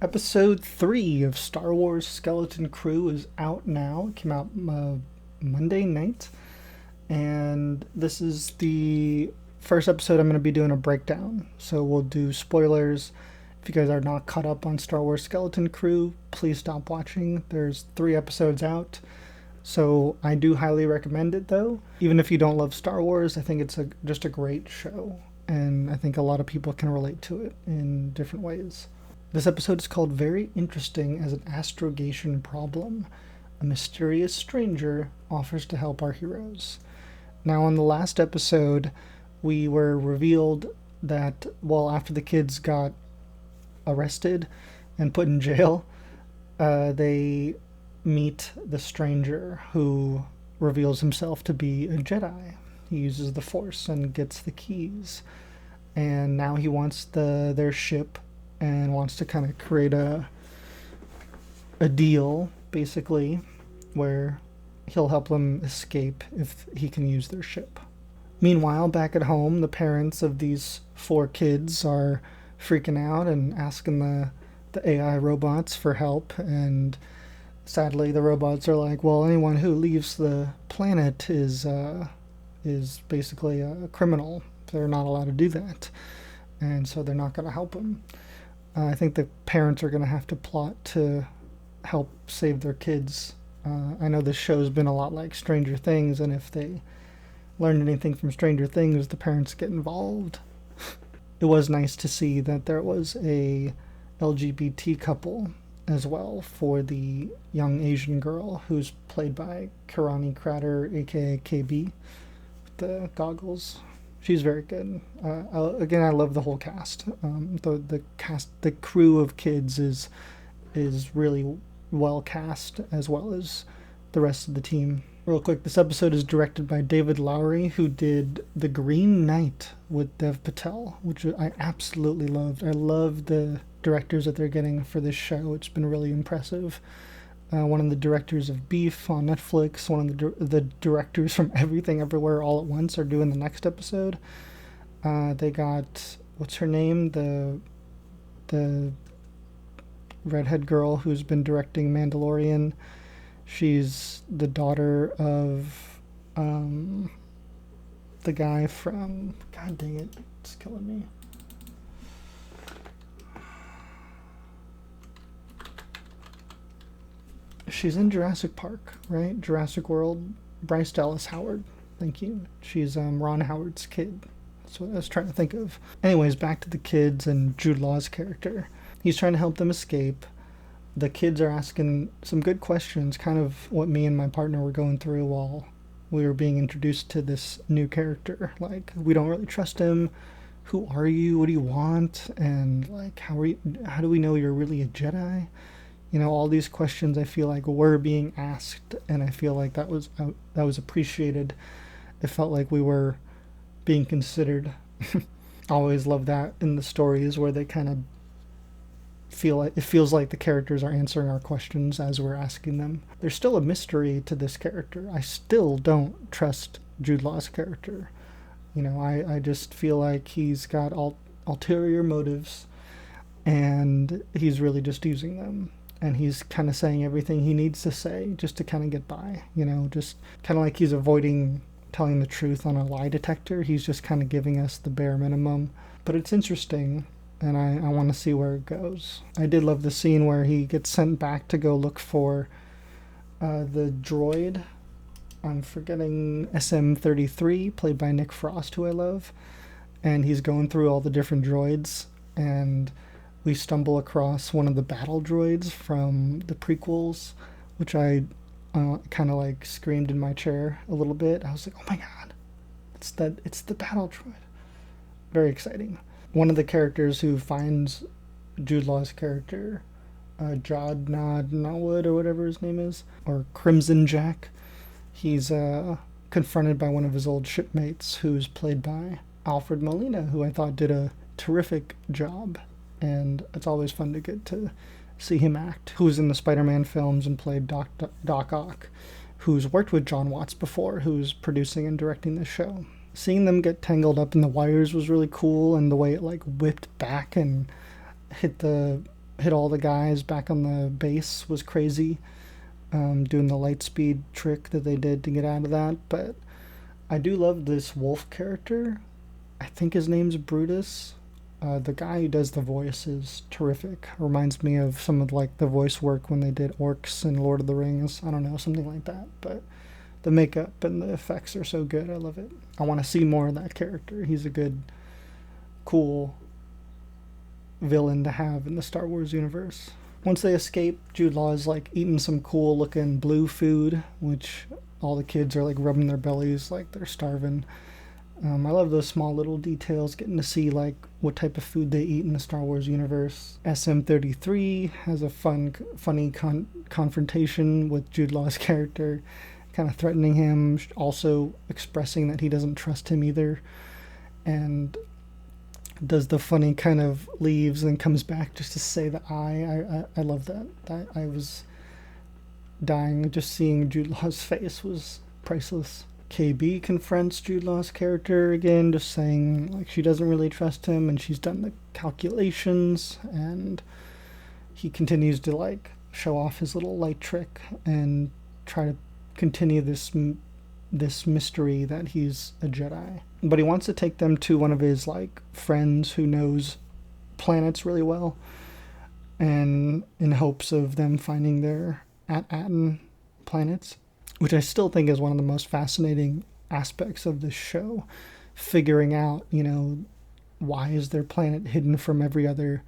Episode 3 of Star Wars Skeleton Crew is out now. It came out Monday night. And this is the first episode I'm going to be doing a breakdown. So we'll do spoilers. If you guys are not caught up on Star Wars Skeleton Crew, please stop watching. There's 3 episodes out. So I do highly recommend it though. Even if you don't love Star Wars, I think it's just a great show. And I think a lot of people can relate to it in different ways. This episode is called Very Interesting as an Astrogation Problem. A mysterious stranger offers to help our heroes. Now, on the last episode, we were revealed that, well, after the kids got arrested and put in jail, they meet the stranger who reveals himself to be a Jedi. He uses the Force and gets the keys. And now he wants their ship and wants to kind of create a deal, basically, where he'll help them escape if he can use their ship. Meanwhile, back at home, the parents of these 4 kids are freaking out and asking the AI robots for help, and sadly the robots are like, well, anyone who leaves the planet is basically a criminal. They're not allowed to do that, and so they're not going to help them. I think the parents are going to have to plot to help save their kids. I know this show's been a lot like Stranger Things, and if they learned anything from Stranger Things, the parents get involved. It was nice to see that there was a LGBT couple as well for the young Asian girl who's played by Kirani Kratter, aka KB, with the goggles. She's very good. Again, I love the whole cast. The crew of kids is really well cast, as well as the rest of the team. Real quick, this episode is directed by David Lowery, who did The Green Knight with Dev Patel, which I absolutely loved. I love the directors that they're getting for this show. It's been really impressive. One of the directors of Beef on Netflix, one of the directors from Everything Everywhere All at Once are doing the next episode. They got, what's her name? The redhead girl who's been directing Mandalorian. She's the daughter of the guy from, god dang it, it's killing me. She's in Jurassic Park, right? Jurassic World. Bryce Dallas Howard. Thank you. She's Ron Howard's kid. That's what I was trying to think of. Anyways, back to the kids and Jude Law's character. He's trying to help them escape. The kids are asking some good questions, kind of what me and my partner were going through while we were being introduced to this new character. Like, we don't really trust him. Who are you? What do you want? And like, how do we know you're really a Jedi? You know, all these questions I feel like were being asked, and I feel like that was appreciated. It felt like we were being considered. I always love that in the stories where they kind of feels like the characters are answering our questions as we're asking them. There's still a mystery to this character. I still don't trust Jude Law's character. You know, I just feel like he's got ulterior motives, and he's really just using them. And he's kind of saying everything he needs to say just to kind of get by, you know, just kind of like he's avoiding telling the truth on a lie detector. He's just kind of giving us the bare minimum. But it's interesting, and I want to see where it goes. I did love the scene where he gets sent back to go look for the droid. I'm forgetting SM-33, played by Nick Frost, who I love. And he's going through all the different droids, and we stumble across one of the battle droids from the prequels, which I kind of like screamed in my chair a little bit. I was like, oh my god, it's the battle droid. Very exciting. One of the characters who finds Jude Law's character, Jod Nawad, or whatever his name is, or Crimson Jack, he's confronted by one of his old shipmates, who's played by Alfred Molina, who I thought did a terrific job. And it's always fun to get to see him act. Who's in the Spider-Man films and played Doc Ock, who's worked with John Watts before, who's producing and directing this show. Seeing them get tangled up in the wires was really cool, and the way it like whipped back and hit the hit all the guys back on the base was crazy. Doing the light speed trick that they did to get out of that. But I do love this wolf character. I think his name's Brutus. The guy who does the voice is terrific. Reminds me of some of like the voice work when they did orcs in Lord of the Rings. I don't know, something like that. But the makeup and the effects are so good. I love it. I want to see more of that character. He's a good, cool villain to have in the Star Wars universe. Once they escape, Jude Law is like eating some cool looking blue food, which all the kids are like rubbing their bellies like they're starving. I love those small little details, getting to see like what type of food they eat in the Star Wars universe. SM-33 has a funny confrontation with Jude Law's character, kind of threatening him, also expressing that he doesn't trust him either, and does the funny kind of leaves and comes back just to say the I love that. I was dying just seeing Jude Law's face was priceless. KB confronts Jude Law's character again, just saying like she doesn't really trust him and she's done the calculations, and he continues to like show off his little light trick and try to continue this mystery that he's a Jedi. But he wants to take them to one of his like friends who knows planets really well, and in hopes of them finding their At-Aten planets, which I still think is one of the most fascinating aspects of this show. Figuring out, why is their planet hidden from every other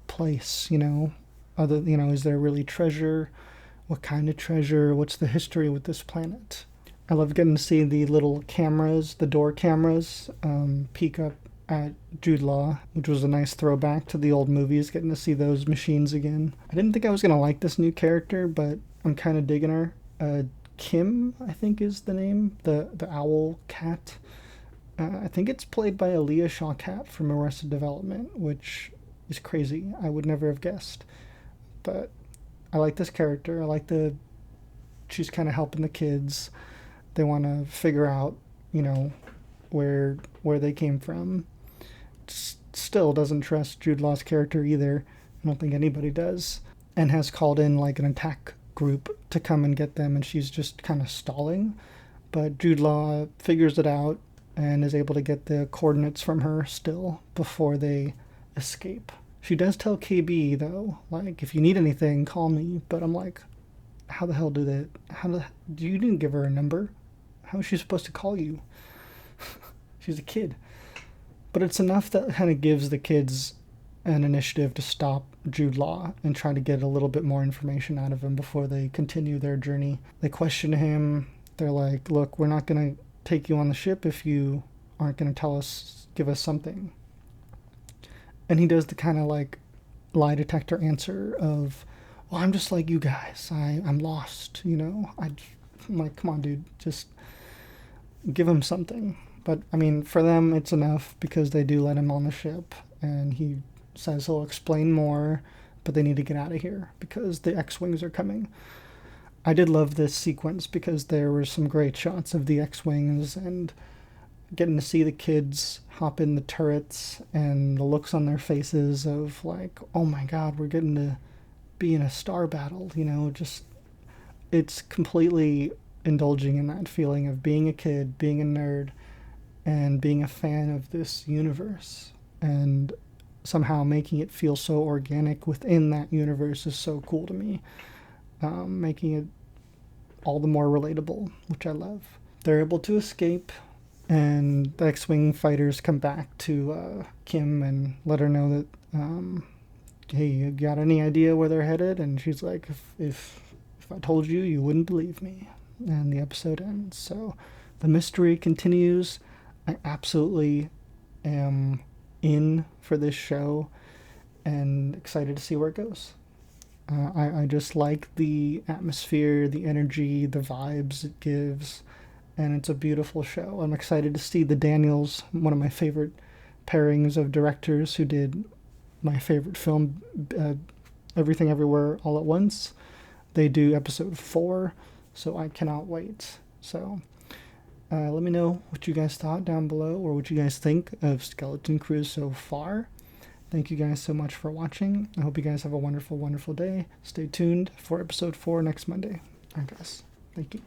place, is there really treasure? What kind of treasure? What's the history with this planet? I love getting to see the little cameras, the door cameras, peek up at Jude Law, which was a nice throwback to the old movies, getting to see those machines again. I didn't think I was going to like this new character, but I'm kind of digging her. Kim, I think is the name, the owl cat. I think it's played by Aaliyah Shawkat from Arrested Development, which is crazy. I would never have guessed. But I like this character. She's kind of helping the kids. They want to figure out, where they came from. Still doesn't trust Jude Law's character either. I don't think anybody does. And has called in like an attack group to come and get them, and she's just kind of stalling. But Jude Law figures it out and is able to get the coordinates from her still before they escape. She does tell KB though, like, if you need anything, call me. But I'm like, how the hell you didn't give her a number? How is she supposed to call you? She's a kid. But it's enough that kind of gives the kids an initiative to stop Jude Law and try to get a little bit more information out of him before they continue their journey. They question him. They're like, look, we're not going to take you on the ship if you aren't going to give us something. And he does the kind of like lie detector answer of, well, I'm just like you guys. I'm lost, I'm like, come on, dude, just give him something. But I mean, for them, it's enough because they do let him on the ship, and he says he'll explain more, but they need to get out of here because the X-Wings are coming. I did love this sequence because there were some great shots of the X-Wings and getting to see the kids hop in the turrets and the looks on their faces of like, oh my god, we're getting to be in a star battle, just it's completely indulging in that feeling of being a kid, being a nerd, and being a fan of this universe, and somehow making it feel so organic within that universe is so cool to me. Making it all the more relatable, which I love. They're able to escape, and the X-Wing fighters come back to Kim and let her know that, hey, you got any idea where they're headed? And she's like, if I told you, you wouldn't believe me. And the episode ends. So the mystery continues. I absolutely am in for this show and excited to see where it goes. I just like the atmosphere, the energy, the vibes it gives, and it's a beautiful show. I'm excited to see the Daniels, one of my favorite pairings of directors who did my favorite film, Everything Everywhere All at Once. They do episode 4, so I cannot wait. So let me know what you guys thought down below, or what you guys think of Skeleton Crew so far. Thank you guys so much for watching. I hope you guys have a wonderful, wonderful day. Stay tuned for episode 4 next Monday. All right, guys. Thank you.